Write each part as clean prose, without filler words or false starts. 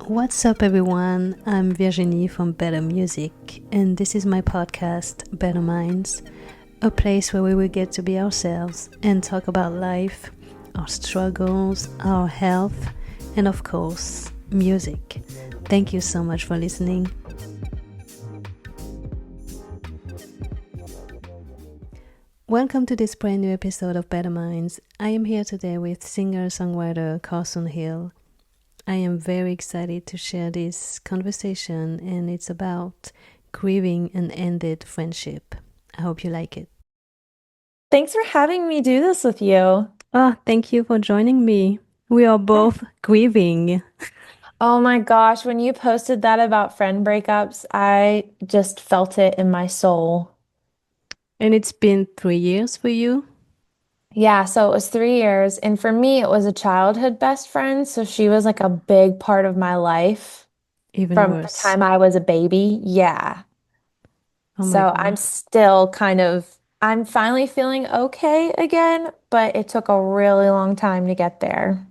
What's up, everyone? I'm Virginie from Better Music, and this is my podcast, Better Minds, a place where we will get to be ourselves and talk about life, our struggles, our health, and of course, music. Thank you so much for listening. Welcome to this brand new episode of Better Minds. I am here today with singer-songwriter Carson Hill. I am very excited to share this conversation, and it's about grieving an ended friendship. I hope you like it. Thanks for having me do this with you. Oh, thank you for joining me. We are both grieving. Oh my gosh, when you posted that about friend breakups, I just felt it in my soul. And it's been 3 years for you? Yeah, so it was 3 years. And for me, it was a childhood best friend. So she was like a big part of my life Even from the worse. time I was a baby. Yeah. Oh my So I'm God. still I'm finally feeling okay again, but it took a really long time to get there.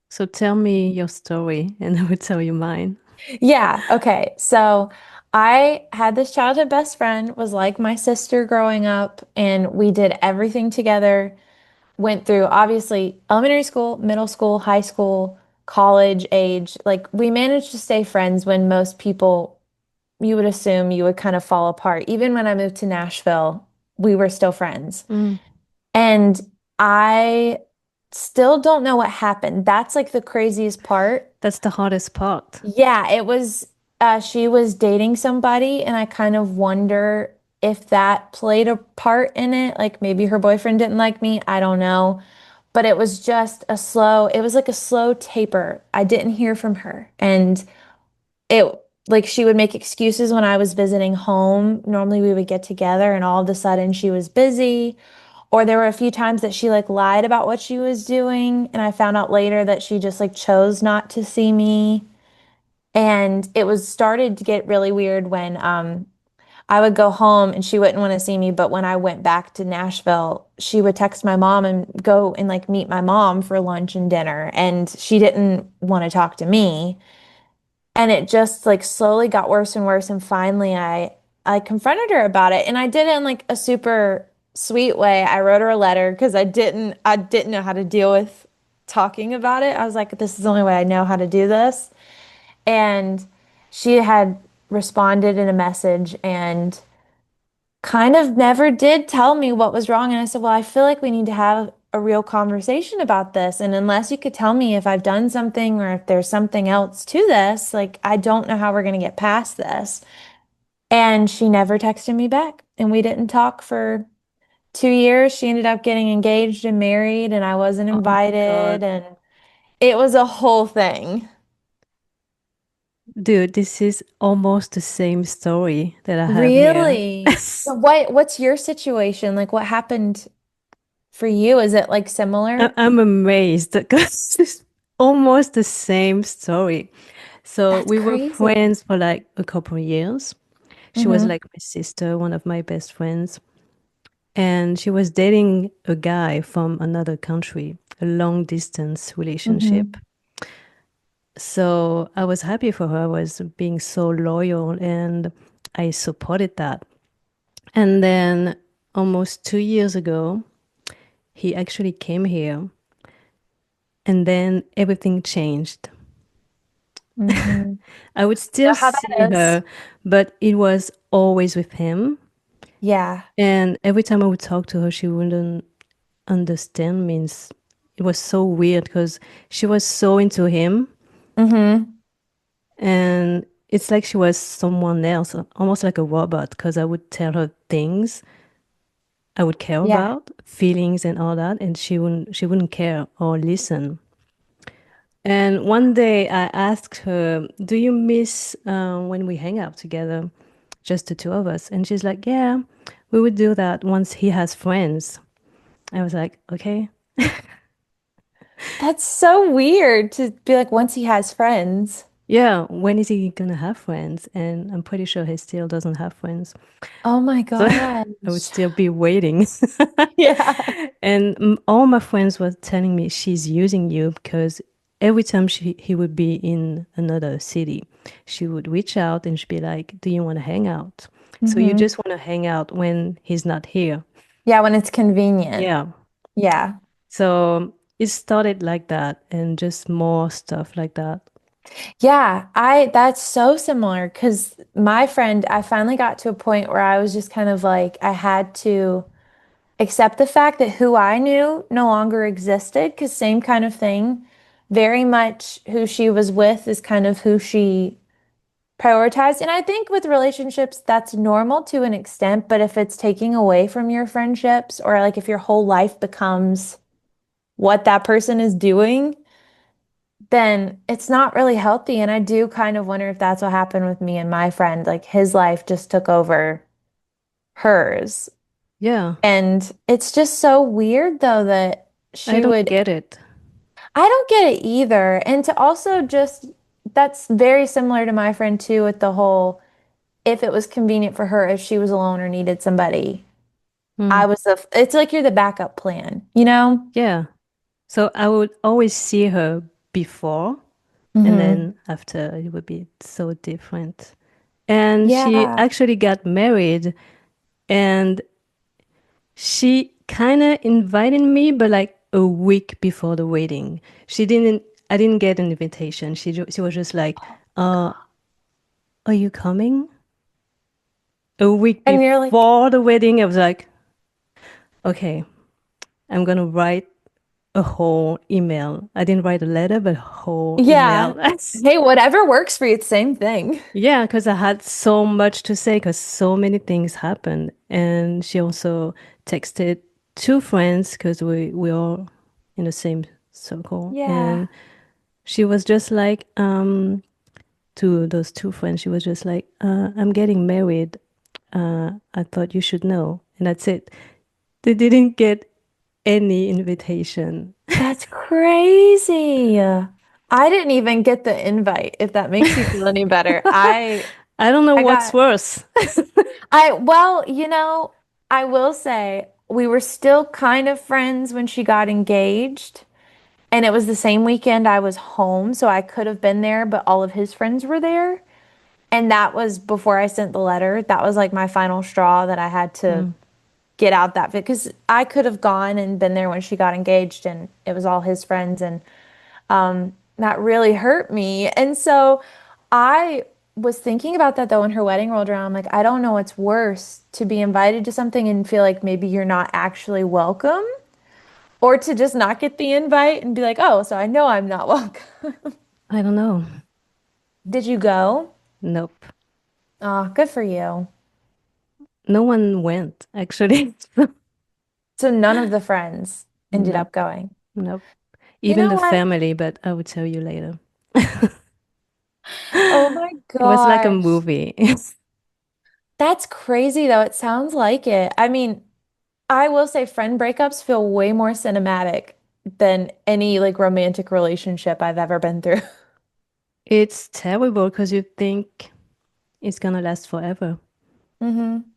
So tell me your story, and I will tell you mine. Yeah, okay. So I had this childhood best friend, was like my sister growing up, and we did everything together. Went through obviously elementary school, middle school, high school, college age. Like we managed to stay friends when most people you would assume you would kind of fall apart. Even when I moved to Nashville, we were still friends. Mm, And I still don't know what happened. That's like the craziest part. that's the hardest part. Yeah, it was she was dating somebody and I kind of wonder if that played a part in it. Like maybe her boyfriend didn't like me, I don't know. But it was just it was like a slow taper. I didn't hear from her. And it like she would make excuses when I was visiting home. Normally we would get together and all of a sudden she was busy. Or there were a few times that she like lied about what she was doing and I found out later that she just like chose not to see me. And it was started to get really weird when I would go home and she wouldn't want to see me, but when I went back to Nashville, she would text my mom and go and like meet my mom for lunch and dinner, and she didn't want to talk to me. And it just like slowly got worse and worse, and finally I confronted her about it, and I did it in like a super sweet way. I wrote her a letter because I didn't know how to deal with talking about it. I was like, this is the only way I know how to do this. And she had responded in a message and kind of never did tell me what was wrong. And I said, well, I feel like we need to have a real conversation about this. And unless you could tell me if I've done something or if there's something else to this, like, I don't know how we're going to get past this. And she never texted me back. And we didn't talk for 2 years. She ended up getting engaged and married, and I wasn't Oh my invited. God. And it was a whole thing. Dude, this is almost the same story that I have here. Really? So what's your situation? Like what happened for you? Is it like similar? I'm amazed because it's almost the same story. So That's we were crazy. friends for like a couple of years. She was Mm-hmm. like my sister, one of my best friends. And she was dating a guy from another country, a long distance relationship. Mm-hmm. So I was happy for her. I was being so loyal and I supported that. And then almost 2 years ago, he actually came here and then everything changed. Mm-hmm. I would You still know how see that is? her, but it was always with him. Yeah. And every time I would talk to her, she wouldn't understand me. It was so weird because she was so into him. Mm-hmm. And it's like she was someone else, almost like a robot, because I would tell her things I would care Yeah. about, feelings and all that, and she wouldn't care or listen. And one day I asked her, "Do you miss when we hang out together, just the two of us?" And she's like, "Yeah, we would do that once he has friends." I was like, "Okay." That's so weird to be like once he has friends. Yeah, when is he gonna have friends? And I'm pretty sure he still doesn't have friends. Oh my So I would gosh. still be waiting. Yeah. And all my friends were telling me she's using you because every time he would be in another city, she would reach out and she'd be like, "Do you want to hang out?" So you Hmm. just want to hang out when he's not here. Yeah, when it's convenient. Yeah. Yeah. So it started like that and just more stuff like that. Yeah, I that's so similar because my friend, I finally got to a point where I was just kind of like I had to accept the fact that who I knew no longer existed because same kind of thing. Very much who she was with is kind of who she prioritized. And I think with relationships, that's normal to an extent, but if it's taking away from your friendships or like if your whole life becomes what that person is doing, then it's not really healthy. And I do kind of wonder if that's what happened with me and my friend. Like his life just took over hers. Yeah. And it's just so weird though that I she don't would, get it. I don't get it either. And to also just, that's very similar to my friend too, with the whole, if it was convenient for her, if she was alone or needed somebody, Hmm. it's like you're the backup plan, you know? Yeah. So I would always see her before, and Hmm. then after it would be so different. And she Yeah. actually got married, and she kind of invited me, but like a week before the wedding. I didn't get an invitation. She was just like, uh, are you coming? A week And you're like, before the wedding, I was like, okay, I'm gonna write a whole email. I didn't write a letter, but a whole yeah, email. hey, whatever works for you, it's same thing. Yeah, because I had so much to say because so many things happened. And she also texted two friends because we're all in the same circle. Yeah. And she was just like, to those two friends, she was just like, I'm getting married. I thought you should know. And that's it. They didn't get any invitation. That's crazy. I didn't even get the invite, if that makes you feel any better. I don't know I what's got worse. well, I will say we were still kind of friends when she got engaged, and it was the same weekend I was home, so I could have been there, but all of his friends were there. And that was before I sent the letter. That was like my final straw that I had to Mm. get out that because I could have gone and been there when she got engaged and it was all his friends and that really hurt me. And so I was thinking about that though when her wedding rolled around. I'm like, I don't know what's worse to be invited to something and feel like maybe you're not actually welcome or to just not get the invite and be like, oh, so I know I'm not welcome. I don't know. Did you go? Nope. Oh, good for you. No one went, actually. So none of the friends ended up Nope. going. Nope. You Even know the what? family, but I will tell you later. Oh my It was like a gosh. movie. That's crazy though. It sounds like it. I mean, I will say friend breakups feel way more cinematic than any like romantic relationship I've ever been through. It's terrible because you think it's gonna last forever. Hmm.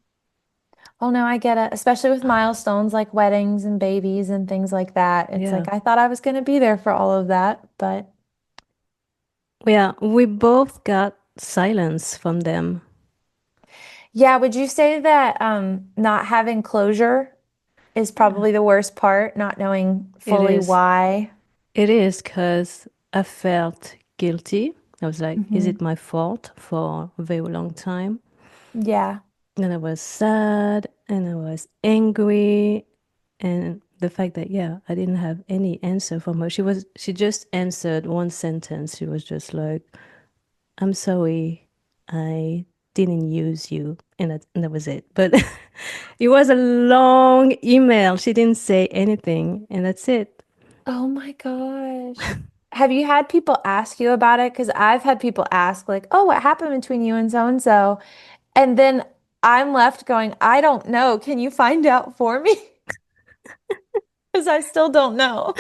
Oh no, I get it. Especially with milestones like weddings and babies and things like that. It's Yeah. like I thought I was going to be there for all of that, but Yeah, we both got silence from them. yeah, would you say that not having closure is Yeah. probably the worst part, not knowing It fully is. why? It is because I felt guilty. I was like, is Hmm. it my fault for a very long time? Yeah. And I was sad and I was angry. And the fact that, yeah, I didn't have any answer from her. She just answered one sentence. She was just like, I'm sorry, I didn't use you. And that was it. But it was a long email. She didn't say anything. And that's it. Oh my gosh. Have you had people ask you about it? Because I've had people ask, like, oh, what happened between you and so and so? And then I'm left going, I don't know. Can you find out for me? Because I still don't know.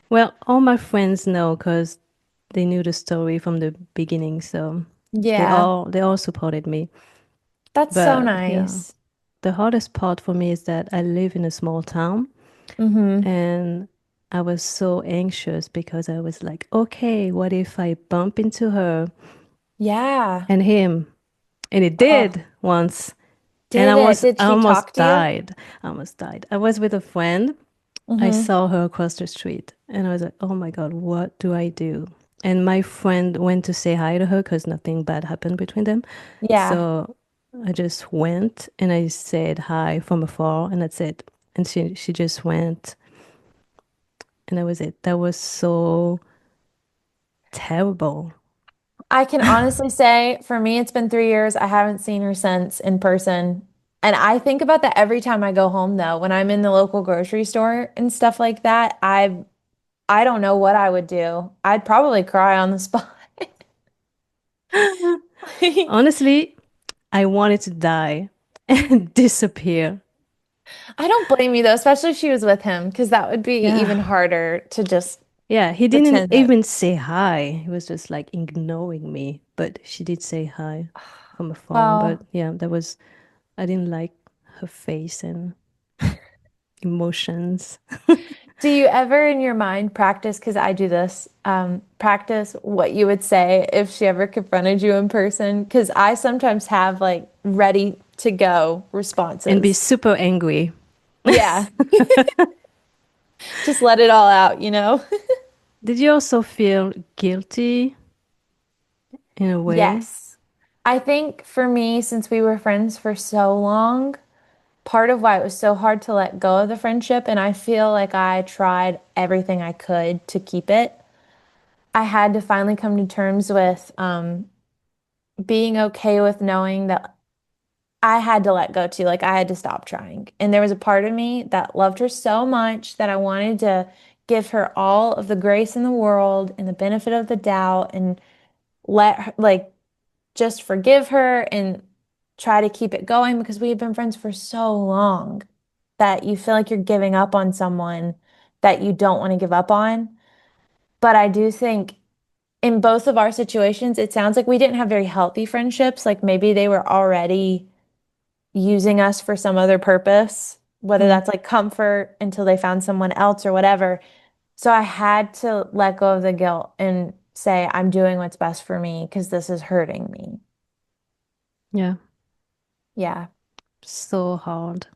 Well, all my friends know because they knew the story from the beginning. So Yeah, they all supported me. that's so But yeah, nice. the hardest part for me is that I live in a small town Mm-hmm. and I was so anxious because I was like, okay, what if I bump into her Yeah. and him? And it Oh, did once. And did it? Did I she almost talk to you? died. I almost died. I was with a friend. I Mm-hmm. saw her across the street and I was like, oh my God, what do I do? And my friend went to say hi to her because nothing bad happened between them. Yeah. So I just went and I said hi from afar and that's it. And she just went and that was it. That was so terrible. I can honestly say for me, it's been 3 years. I haven't seen her since in person. And I think about that every time I go home, though. When I'm in the local grocery store and stuff like that, I don't know what I would do. I'd probably cry on the spot. Honestly, I wanted to die and disappear. I don't blame you though, especially if she was with him, because that would be even Yeah. harder to just Yeah, he didn't pretend that. even say hi. He was just like ignoring me. But she did say hi from afar. But Well, yeah, I didn't like her face and emotions. do you ever in your mind practice, because I do this, practice what you would say if she ever confronted you in person? Because I sometimes have like ready to go And be responses. super angry. Yeah, just let it all out, you know? Did you also feel guilty in a way? Yes. I think for me, since we were friends for so long, part of why it was so hard to let go of the friendship, and I feel like I tried everything I could to keep it. I had to finally come to terms with being okay with knowing that I had to let go too. Like I had to stop trying. And there was a part of me that loved her so much that I wanted to give her all of the grace in the world and the benefit of the doubt and let her, like, just forgive her and try to keep it going because we had been friends for so long that you feel like you're giving up on someone that you don't want to give up on. But I do think in both of our situations, it sounds like we didn't have very healthy friendships. Like maybe they were already using us for some other purpose, whether Mm, that's like comfort until they found someone else or whatever. So I had to let go of the guilt and say, I'm doing what's best for me because this is hurting me. yeah, Yeah. so hard.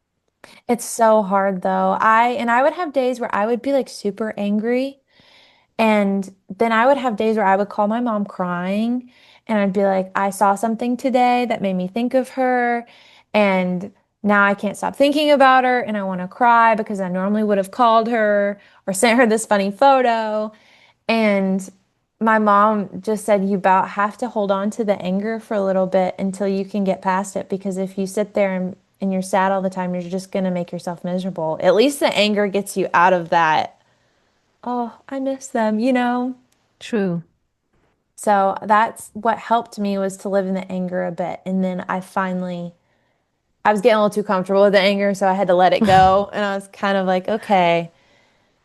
It's so hard though. I would have days where I would be like super angry. And then I would have days where I would call my mom crying and I'd be like, I saw something today that made me think of her. And now I can't stop thinking about her and I want to cry because I normally would have called her or sent her this funny photo. And my mom just said, you about have to hold on to the anger for a little bit until you can get past it. Because if you sit there and you're sad all the time, you're just going to make yourself miserable. At least the anger gets you out of that. Oh, I miss them, you know? True. So that's what helped me was to live in the anger a bit. And then I was getting a little too comfortable with the anger, so I had to let it go. And I was kind of like, okay.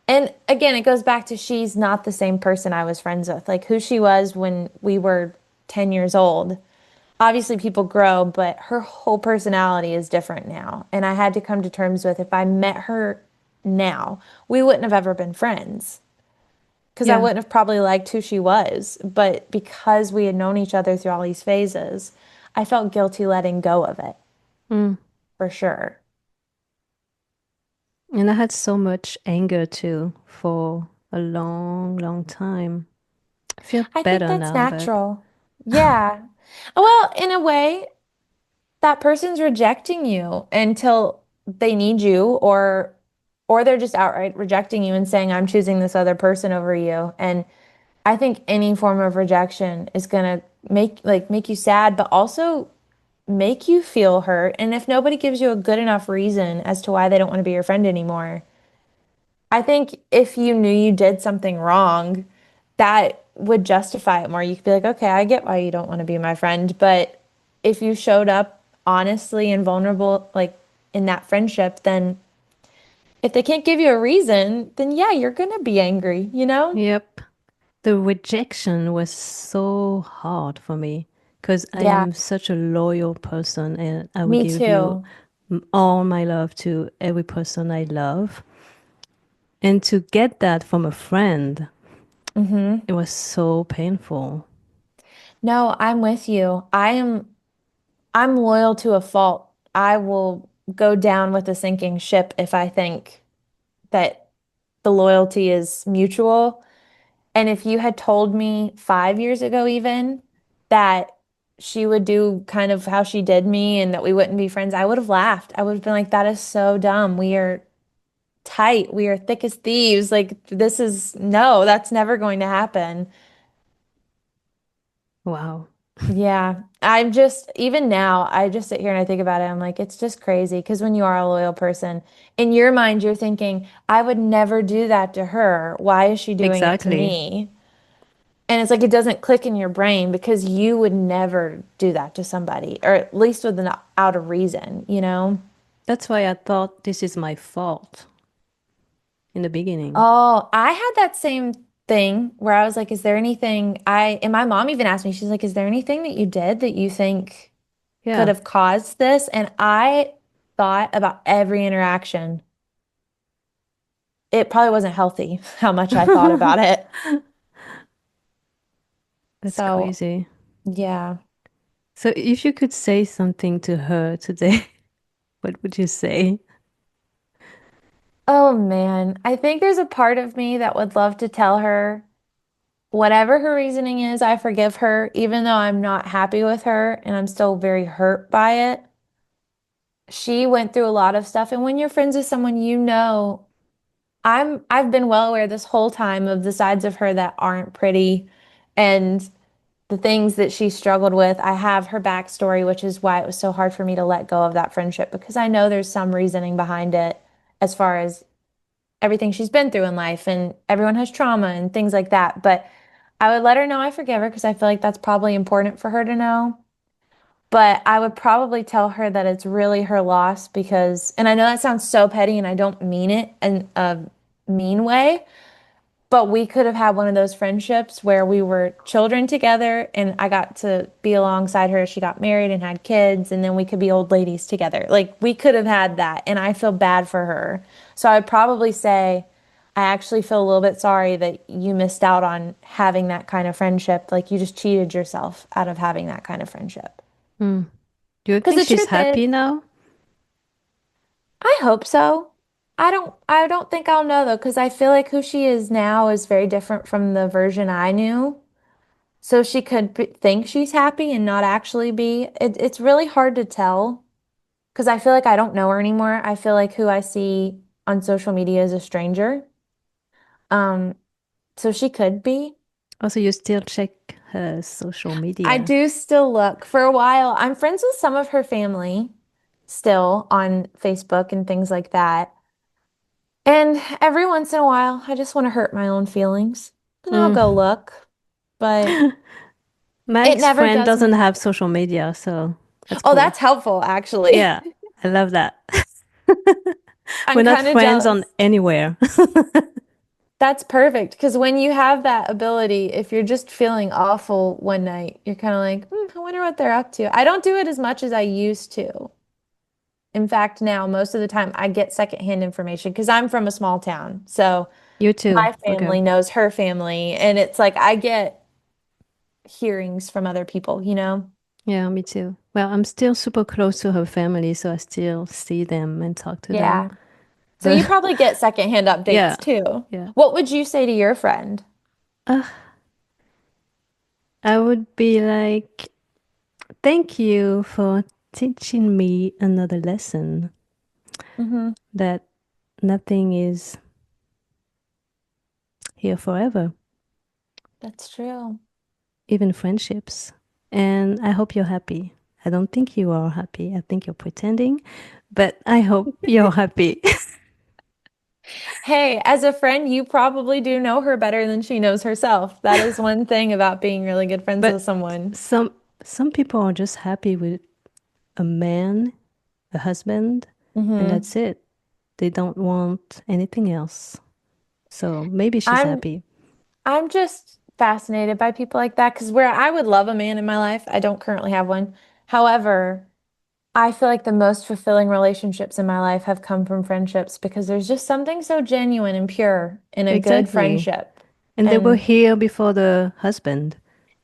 And again, it goes back to she's not the same person I was friends with. Like who she was when we were 10 years old. Obviously, people grow, but her whole personality is different now. And I had to come to terms with if I met her now, we wouldn't have ever been friends because I Yeah. wouldn't have probably liked who she was. But because we had known each other through all these phases, I felt guilty letting go of it Mm. for sure. And I had so much anger too for a long, long time. I feel I think better that's now, but natural. Yeah. Well, in a way, that person's rejecting you until they need you or they're just outright rejecting you and saying, I'm choosing this other person over you. And I think any form of rejection is gonna make you sad, but also make you feel hurt. And if nobody gives you a good enough reason as to why they don't want to be your friend anymore, I think if you knew you did something wrong, that would justify it more. You could be like, okay, I get why you don't want to be my friend, but if you showed up honestly and vulnerable, like in that friendship, then if they can't give you a reason, then yeah, you're gonna be angry, you know? yep. The rejection was so hard for me because I Yeah, am such a loyal person and I will me give you too. all my love to every person I love. And to get that from a friend, Hmm. it was so painful. No, I'm with you. I'm loyal to a fault. I will go down with a sinking ship if I think that the loyalty is mutual. And if you had told me 5 years ago, even that she would do kind of how she did me and that we wouldn't be friends, I would have laughed. I would have been like, that is so dumb. We are tight. We are thick as thieves. Like, this is no, that's never going to happen. Wow. Yeah. I'm just, even now, I just sit here and I think about it. I'm like, it's just crazy because when you are a loyal person, in your mind, you're thinking, I would never do that to her. Why is she doing it to Exactly. me? And it's like it doesn't click in your brain because you would never do that to somebody, or at least with an out of reason, you know? That's why I thought this is my fault in the beginning. Oh, I had that same thing where I was like, is there anything and my mom even asked me, she's like, is there anything that you did that you think could Yeah. have caused this? And I thought about every interaction. It probably wasn't healthy how much I thought about it. That's So, crazy. yeah. So if you could say something to her today, what would you say? Oh man, I think there's a part of me that would love to tell her whatever her reasoning is, I forgive her, even though I'm not happy with her and I'm still very hurt by it. She went through a lot of stuff, and when you're friends with someone you know, I've been well aware this whole time of the sides of her that aren't pretty and the things that she struggled with. I have her backstory, which is why it was so hard for me to let go of that friendship because I know there's some reasoning behind it as far as everything she's been through in life, and everyone has trauma and things like that. But I would let her know I forgive her because I feel like that's probably important for her to know. But I would probably tell her that it's really her loss because, and I know that sounds so petty and I don't mean it in a mean way, but we could have had one of those friendships where we were children together and I got to be alongside her as she got married and had kids, and then we could be old ladies together. Like we could have had that, and I feel bad for her. So I'd probably say, I actually feel a little bit sorry that you missed out on having that kind of friendship. Like you just cheated yourself out of having that kind of friendship. Hmm. Do you Because think the she's truth is, happy now? I hope so. I don't think I'll know though, because I feel like who she is now is very different from the version I knew. So she could think she's happy and not actually be. It's really hard to tell because I feel like I don't know her anymore. I feel like who I see on social media is a stranger. Um, so she could be. Also, you still check her social I media. do still look. For a while, I'm friends with some of her family still on Facebook and things like that. And every once in a while, I just want to hurt my own feelings. And I'll Mm. go look, but My it never ex-friend does doesn't me have happy. social media, so that's Oh, cool. that's helpful, actually. Yeah, I love that. We're I'm not kind of friends on jealous. anywhere. That's perfect because when you have that ability, if you're just feeling awful one night, you're kind of like, I wonder what they're up to. I don't do it as much as I used to. In fact, now most of the time I get secondhand information because I'm from a small town. So You too. my Okay. family knows her family, and it's like I get hearings from other people, you know? Yeah, me too. Well, I'm still super close to her family, so I still see them and talk to them. Yeah. So But you probably get secondhand yeah, updates too. yeah. What would you say to your friend? Uh, I would be like, thank you for teaching me another lesson Hmm. that nothing is here forever, That's true. even friendships. And I hope you're happy. I don't think you are happy. I think you're pretending, but I hope you're happy. Hey, as a friend, you probably do know her better than she knows herself. That is one thing about being really good friends with But someone. some some people are just happy with a man, a husband, and Hmm. that's it. They don't want anything else. So maybe she's I'm happy. I'm just fascinated by people like that because where I would love a man in my life, I don't currently have one. However, I feel like the most fulfilling relationships in my life have come from friendships because there's just something so genuine and pure in a good Exactly. friendship. And they were And here before the husband.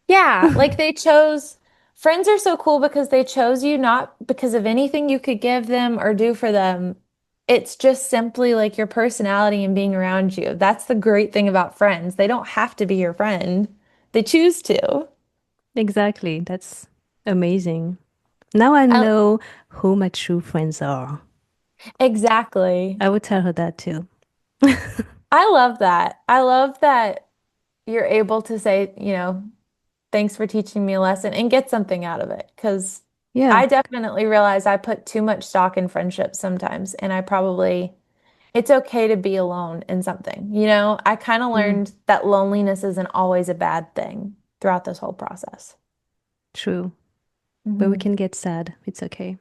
yeah, like they chose, friends are so cool because they chose you not because of anything you could give them or do for them. It's just simply like your personality and being around you. That's the great thing about friends. They don't have to be your friend, they choose to. Exactly. That's amazing. Now I I, know who my true friends are. exactly. I would tell her that too. I love that. I love that you're able to say, thanks for teaching me a lesson and get something out of it. Because Yeah. I definitely realize I put too much stock in friendships sometimes, and it's okay to be alone in something. I kind of Mm, learned that loneliness isn't always a bad thing throughout this whole process. true. But we hmm can get sad. It's okay.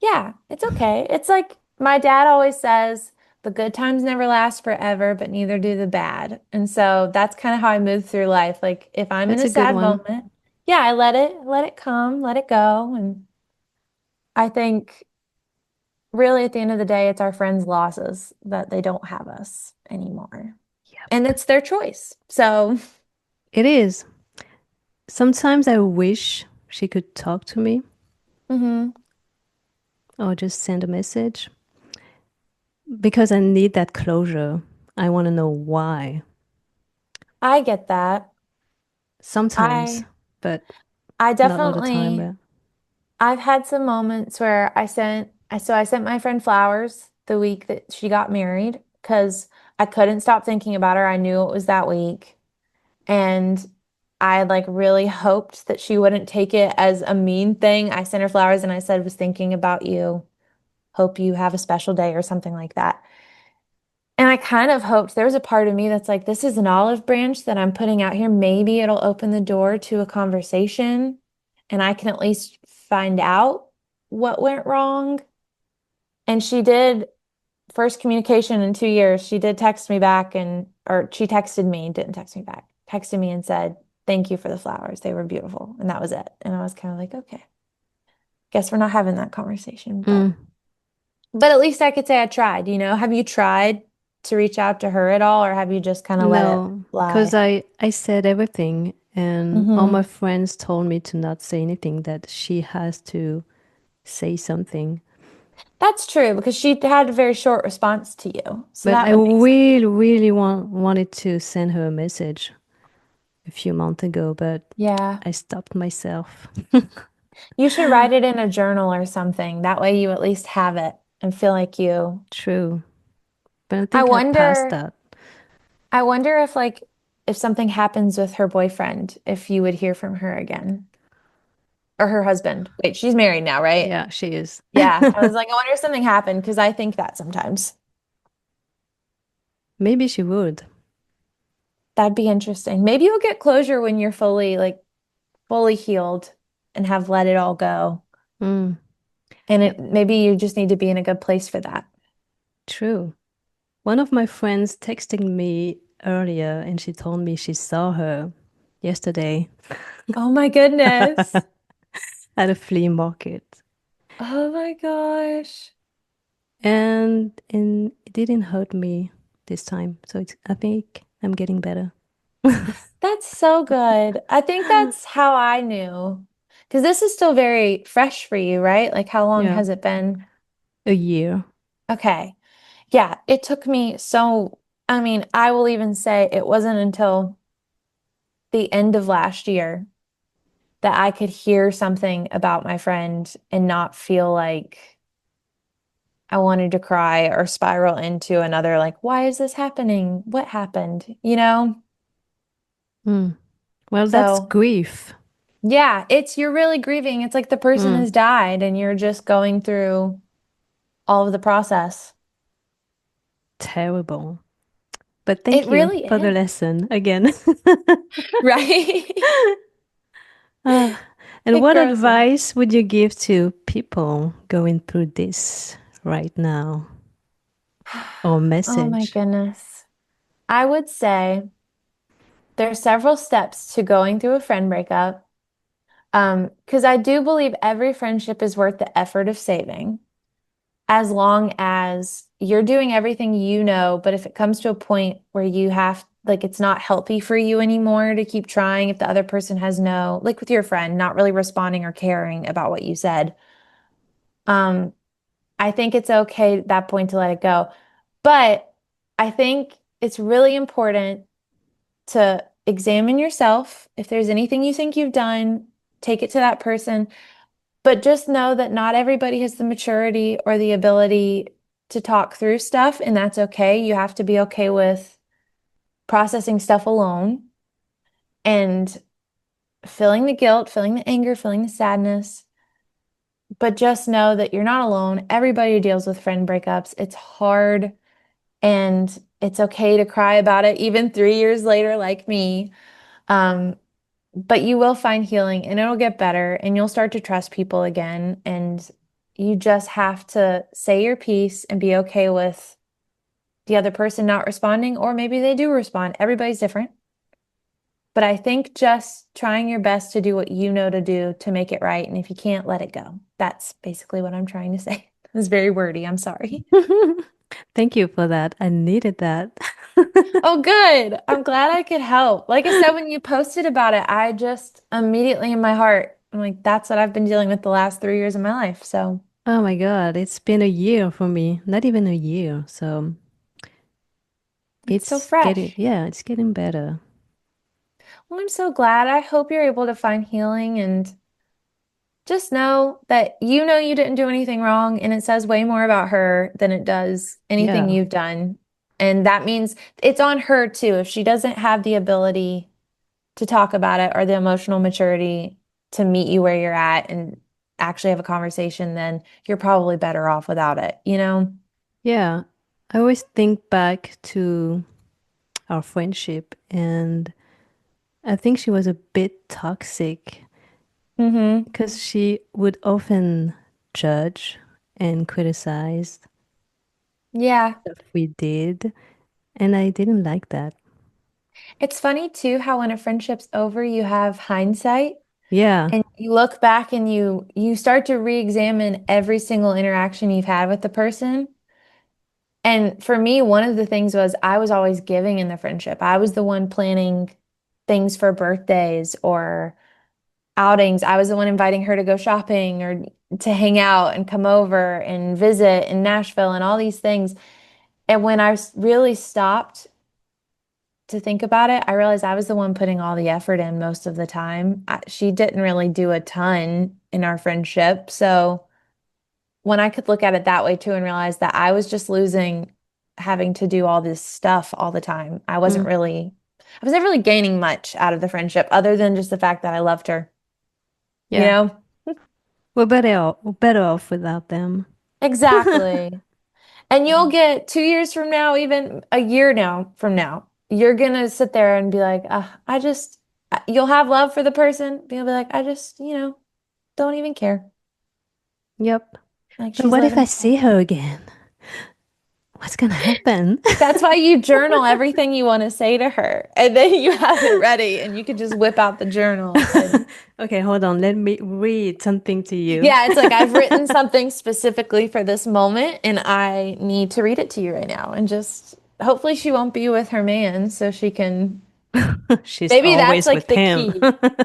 Yeah, it's okay. It's like my dad always says, the good times never last forever, but neither do the bad. And so that's kind of how I move through life. Like if I'm in That's a a good sad one. moment, yeah, I let it come, let it go. And I think really at the end of the day, it's our friends' losses that they don't have us anymore. And Yep. it's their choice. So, It is. Sometimes I wish she could talk to me mhm, or just send a message because I need that closure. I want to know why. I get that. Sometimes, I but I not all the time. definitely But I've had some moments where I sent my friend flowers the week that she got married because I couldn't stop thinking about her. I knew it was that week. And I like really hoped that she wouldn't take it as a mean thing. I sent her flowers and I said, was thinking about you. Hope you have a special day or something like that. And I kind of hoped there was a part of me that's like, this is an olive branch that I'm putting out here. Maybe it'll open the door to a conversation and I can at least find out what went wrong. And she did, first communication in 2 years. She did text me back or she texted me, didn't text me back, texted me and said, thank you for the flowers. They were beautiful. And that was it. And I was kind of like, okay, guess we're not having that conversation. mm, But at least I could say I tried, Have you tried to reach out to her at all, or have you just kind of let it no, because lie? I said everything, and all my hmm friends told me to not say anything. That she has to say something. That's true because she had a very short response to you. So But that I would make sense. really wanted to send her a message a few months ago, but Yeah. I stopped myself. You should write it in a journal or something. That way you at least have it and feel like you. True, but I I think I passed wonder, that. I wonder if something happens with her boyfriend, if you would hear from her again or her husband. Wait, she's married now, right? Yeah, she is. Yeah. I was like, I wonder if something happened because I think that sometimes. Maybe she would. That'd be interesting. Maybe you'll get closure when you're fully healed and have let it all go. Mm, And yep, maybe you just need to be in a good place for that. true. One of my friends texted me earlier and she told me she saw her yesterday Oh my goodness. at a flea market. Oh my gosh. And it didn't hurt me this time. So I think I'm getting better. That's so good. I think that's how I knew. Because this is still very fresh for you, right? Like, how long Yeah, has it been? a year. Okay. Yeah, it took me I mean, I will even say it wasn't until the end of last year that I could hear something about my friend and not feel like I wanted to cry or spiral into another, like, why is this happening? What happened? Mm. Well, that's So, grief. yeah, you're really grieving. It's like the person Mm, has died and you're just going through all of the process. terrible. But It thank you really for the is. lesson again. Right? Uh, and It what grows on you. advice would you give to people going through this right now? Or Oh my message? goodness. I would say there are several steps to going through a friend breakup. Because I do believe every friendship is worth the effort of saving, as long as you're doing everything you know, but if it comes to a point where you have, like, it's not healthy for you anymore to keep trying, if the other person has no, like with your friend, not really responding or caring about what you said, um, I think it's okay at that point to let it go. But I think it's really important to examine yourself. If there's anything you think you've done, take it to that person. But just know that not everybody has the maturity or the ability to talk through stuff, and that's okay. You have to be okay with processing stuff alone and feeling the guilt, feeling the anger, feeling the sadness. But just know that you're not alone. Everybody deals with friend breakups. It's hard, and it's okay to cry about it, even 3 years later, like me. Um, but you will find healing and it'll get better and you'll start to trust people again. And you just have to say your piece and be okay with the other person not responding, or maybe they do respond. Everybody's different. But I think just trying your best to do what you know to do to make it right. And if you can't, let it go. That's basically what I'm trying to say. It's very wordy. I'm sorry. Thank you for that. I needed that. Oh, good. I'm glad I could help. Like I said, when you posted about it, I just immediately in my heart, I'm like, that's what I've been dealing with the last 3 years of my life. So Oh my God, it's been a year for me. Not even a year. So it's so yeah, it's getting better. well, I'm so glad. I hope you're able to find healing and just know you didn't do anything wrong. And it says way more about her than it does anything Yeah. you've done. And that means it's on her too. If she doesn't have the ability to talk about it or the emotional maturity to meet you where you're at and actually have a conversation, then you're probably better off without it, you know? Yeah. I always think back to our friendship, and I think she was a bit toxic Mm-hmm. because she would often judge and criticize Yeah. stuff we did, and I didn't like that. It's funny too how when a friendship's over, you have hindsight Yeah. and you look back and you start to re-examine every single interaction you've had with the person. And for me, one of the things was I was always giving in the friendship. I was the one planning things for birthdays or outings. I was the one inviting her to go shopping or to hang out and come over and visit in Nashville and all these things. And when really stopped to think about it, I realized I was the one putting all the effort in most of the time. She didn't really do a ton in our friendship. So when I could look at it that way too and realize that I was just losing having to do all this stuff all the time, Mm, I was never really gaining much out of the friendship other than just the fact that I loved her, you yeah. know? We're better off without them. Exactly. And you'll get 2 years from now, even a year now from now, you're gonna sit there and be like, you'll have love for the person, but you'll be like, I just, don't even care. Yep. Like But she's what if living I her life. see her again? What's gonna happen? That's why you journal everything you want to say to her, and then you have it ready, and you could just whip out the journal. And Okay, hold on. Let me read something to you. yeah, it's like I've written something specifically for this moment, and I need to read it to you right now. And just hopefully she won't be with her man, so she can. She's Maybe that's always like with the him. key.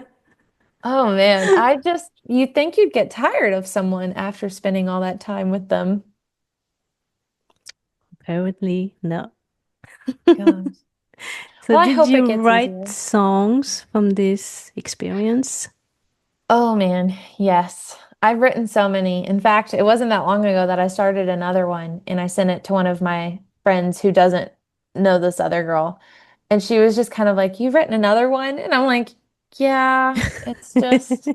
Oh man, you think you'd get tired of someone after spending all that time with them. Apparently, no. Gosh. So, Well, I did hope it you gets write easier. songs from this experience? Oh man, yes. I've written so many. In fact, it wasn't that long ago that I started another one and I sent it to one of my friends who doesn't know this other girl. And she was just kind of like, "You've written another one?" And I'm like, "Yeah, it's just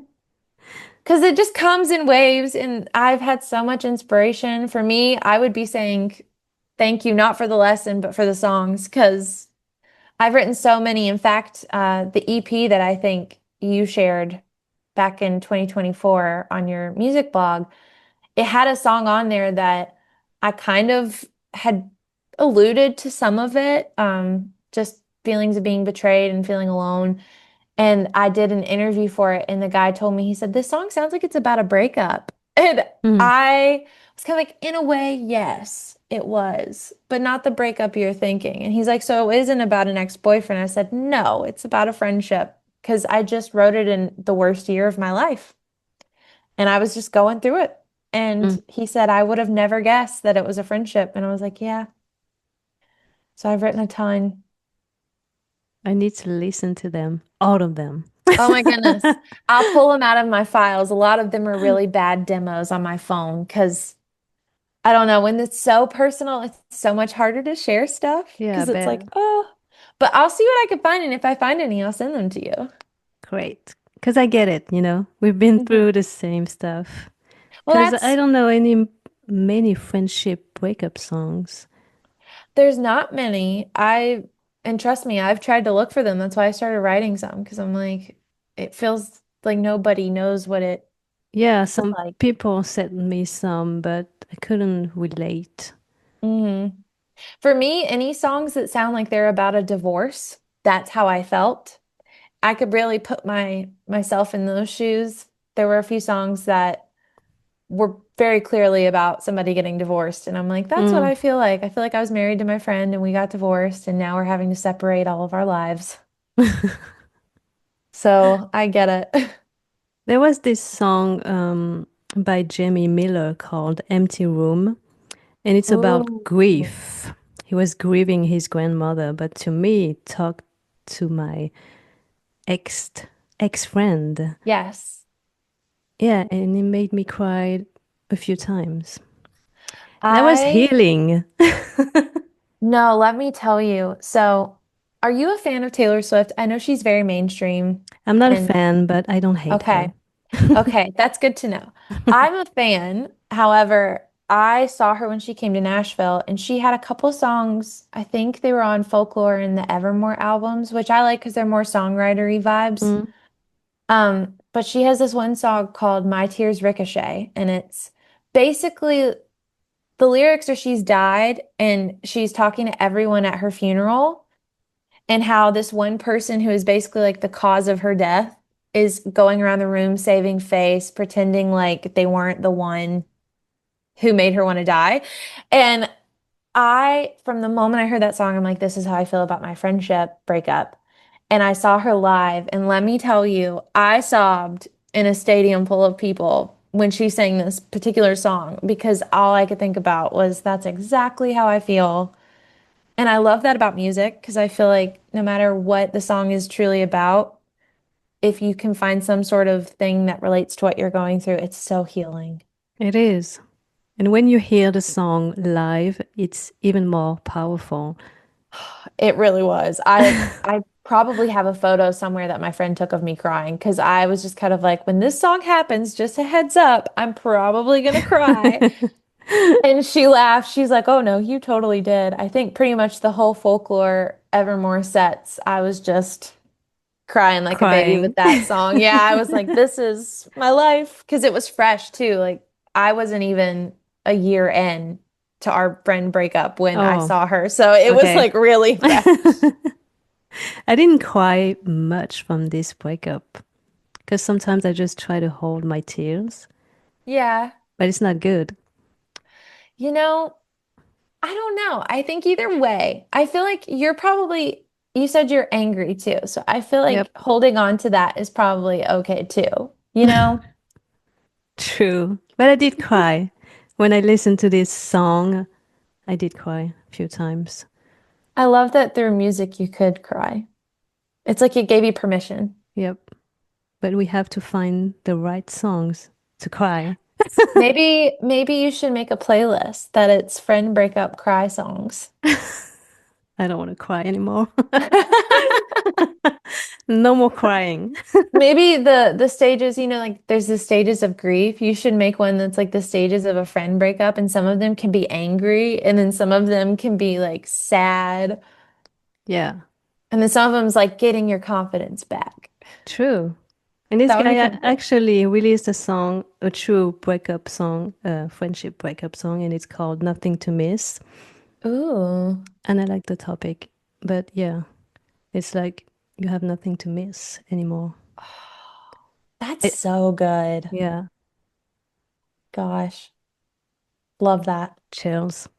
because it just comes in waves and I've had so much inspiration. For me, I would be saying thank you not for the lesson, but for the songs because I've written so many. In fact, the EP that I think you shared back in 2024 on your music blog, it had a song on there that I kind of had alluded to some of it, just feelings of being betrayed and feeling alone. And I did an interview for it, and the guy told me, he said, this song sounds like it's about a breakup. And Mm. I was kind of like, in a way, yes, it was, but not the breakup you're thinking. And he's like, so it isn't about an ex-boyfriend. I said, no, it's about a friendship because I just wrote it in the worst year of my life. And I was just going through it. Mm. And he said, I would have never guessed that it was a friendship. And I was like, yeah. So I've written a ton. I need to listen to them, all of them. Oh my goodness. I'll pull them out of my files. A lot of them are really bad demos on my phone because I don't know, when it's so personal, it's so much harder to share stuff Yeah, I because it's like, bet. oh, but I'll see what I can find. And if I find any, I'll send them to you. Great. Because I get it, you know, we've been Mhm. through the same stuff. Well, Because I don't know any many friendship breakup songs. there's not many. And trust me, I've tried to look for them. That's why I started writing some because I'm like, it feels like nobody knows what it Yeah, feels some like. people sent me some, but I couldn't relate. hmm For me, any songs that sound like they're about a divorce, that's how I felt. I could really put myself in those shoes. There were a few songs that were very clearly about somebody getting divorced, and I'm like, that's what Mm. I feel like. I feel like I was married to my friend and we got divorced, and now we're having to separate all of our lives. So I get it. There was this song by Jamie Miller called Empty Room, and it's about Ooh. grief. He was grieving his grandmother, but to me, it talked to my ex ex friend. Yes. Yeah, and it made me cry a few times. That was I healing. No, let me tell you. So, are you a fan of Taylor Swift? I know she's very mainstream I'm not a and fan, but I don't hate her. okay. Okay, that's good to know. I'm a fan. However, I saw her when she came to Nashville and she had a couple songs. I think they were on Folklore and the Evermore albums, which I like because they're more songwritery vibes. Mm. But she has this one song called My Tears Ricochet, and it's basically the lyrics are she's died and she's talking to everyone at her funeral and how this one person who is basically like the cause of her death is going around the room saving face, pretending like they weren't the one who made her want to die. And from the moment I heard that song, I'm like, this is how I feel about my friendship breakup. And I saw her live, and let me tell you, I sobbed in a stadium full of people when she sang this particular song because all I could think about was that's exactly how I feel. And I love that about music because I feel like no matter what the song is truly about, if you can find some sort of thing that relates to what you're going through, it's so healing. It is. And when you hear the song live, it's even more powerful. It really was. I probably have a photo somewhere that my friend took of me crying because I was just kind of like, when this song happens, just a heads up, I'm probably gonna cry. And she laughed. She's like, "Oh no, you totally did." I think pretty much the whole Folklore Evermore sets, I was just crying like a baby with Crying. that song. Yeah, I was like, this is my life because it was fresh too. Like I wasn't even a year in to our friend breakup when I Oh, saw her. So it was okay. like really fresh. I didn't cry much from this breakup because sometimes I just try to hold my tears, Yeah. but it's not good. You know, I don't know. I think either way, I feel like you said you're angry too. So I feel like Yep, holding on to that is probably okay too. You know? true. But I did cry. When I listened to this song, I did cry a few times. I love that through music you could cry. It's like it gave you permission. Yep. But we have to find the right songs to cry. Maybe you should make a playlist that it's friend breakup cry songs. I don't want to cry anymore. No more crying. Maybe the stages, like there's the stages of grief. You should make one that's like the stages of a friend breakup, and some of them can be angry, and then some of them can be like sad, Yeah, and then some of them's like getting your confidence back. true. And this That would guy be kind of cool. actually released a song, a true breakup song, a friendship breakup song, and it's called Nothing to Miss. Ooh. And I like the topic. But yeah, it's like You have nothing to miss anymore. That's It, so good. yeah, Gosh, love that. chills.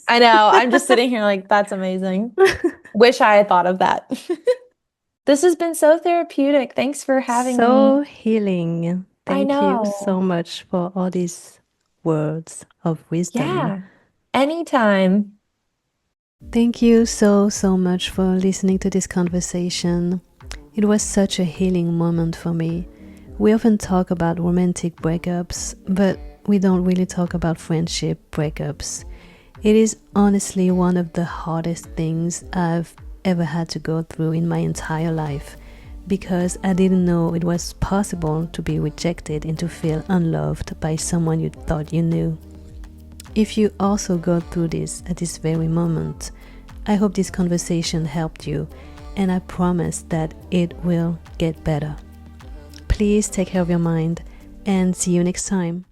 I know. I'm just sitting here like, that's amazing. Wish I had thought of that. This has been so therapeutic. Thanks for having So me. healing. I Thank you know. so much for all these words of wisdom. Yeah. Anytime. Thank you so, so much for listening to this conversation. It was such a healing moment for me. We often talk about romantic breakups, but we don't really talk about friendship breakups. It is honestly one of the hardest things I've ever had to go through in my entire life, because I didn't know it was possible to be rejected and to feel unloved by someone you thought you knew. If you also go through this at this very moment, I hope this conversation helped you, and I promise that it will get better. Please take care of your mind, and see you next time.